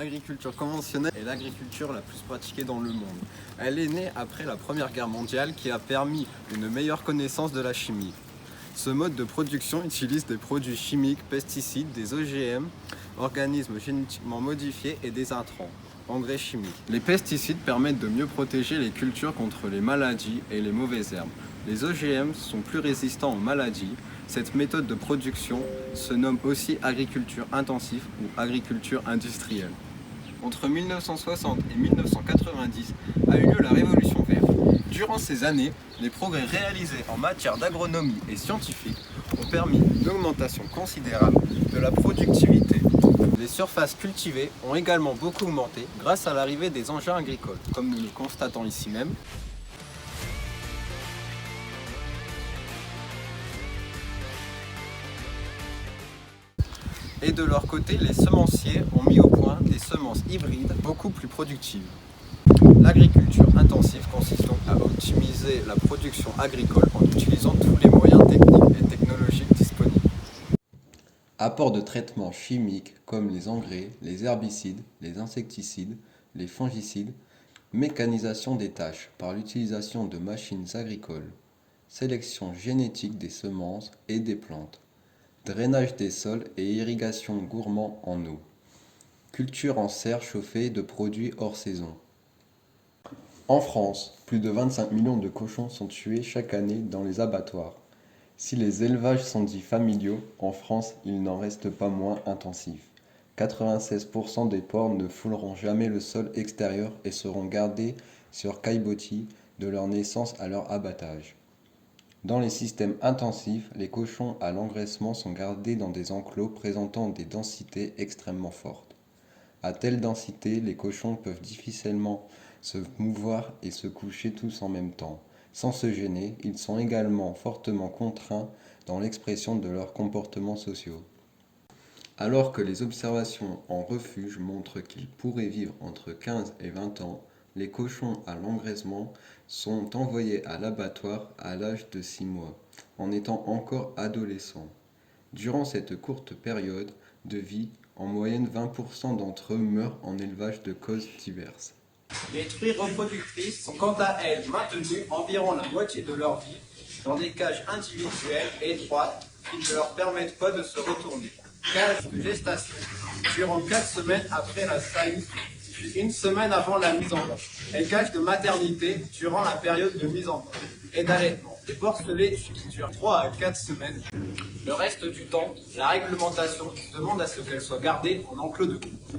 L'agriculture conventionnelle est l'agriculture la plus pratiquée dans le monde. Elle est née après la Première Guerre mondiale qui a permis une meilleure connaissance de la chimie. Ce mode de production utilise des produits chimiques, pesticides, des OGM, organismes génétiquement modifiés et des intrants, engrais chimiques. Les pesticides permettent de mieux protéger les cultures contre les maladies et les mauvaises herbes. Les OGM sont plus résistants aux maladies. Cette méthode de production se nomme aussi agriculture intensive ou agriculture industrielle. Entre 1960 et 1990 a eu lieu la Révolution verte. Durant ces années, les progrès réalisés en matière d'agronomie et scientifique ont permis une augmentation considérable de la productivité. Les surfaces cultivées ont également beaucoup augmenté grâce à l'arrivée des engins agricoles, comme nous le constatons ici même. Et de leur côté, les semenciers ont mis au point des semences hybrides beaucoup plus productives. L'agriculture intensive consiste donc à optimiser la production agricole en utilisant tous les moyens techniques et technologiques disponibles. Apport de traitements chimiques comme les engrais, les herbicides, les insecticides, les fongicides, mécanisation des tâches par l'utilisation de machines agricoles, sélection génétique des semences et des plantes, drainage des sols et irrigation gourmand en eau. Culture en serre chauffée de produits hors saison. En France, plus de 25 millions de cochons sont tués chaque année dans les abattoirs. Si les élevages sont dits familiaux, en France, ils n'en restent pas moins intensifs. 96% des porcs ne fouleront jamais le sol extérieur et seront gardés sur caillebotis de leur naissance à leur abattage. Dans les systèmes intensifs, les cochons à l'engraissement sont gardés dans des enclos présentant des densités extrêmement fortes. À telle densité, les cochons peuvent difficilement se mouvoir et se coucher tous en même temps. Sans se gêner, ils sont également fortement contraints dans l'expression de leurs comportements sociaux. Alors que les observations en refuge montrent qu'ils pourraient vivre entre 15 et 20 ans, les cochons à l'engraissement sont envoyés à l'abattoir à l'âge de 6 mois, en étant encore adolescents. Durant cette courte période de vie, en moyenne 20% d'entre eux meurent en élevage de causes diverses. Les truies reproductrices sont quant à elles maintenues environ la moitié de leur vie dans des cages individuelles étroites qui ne leur permettent pas de se retourner. Cage de gestation durant 4 semaines après la saillie, puis 1 semaine avant la mise en bas. Et cage de maternité durant la période de mise en bas et d'allaitement. Les porcelets qui durent 3 à 4 semaines. Le reste du temps, la réglementation demande à ce qu'elles soient gardées en enclos de coupe.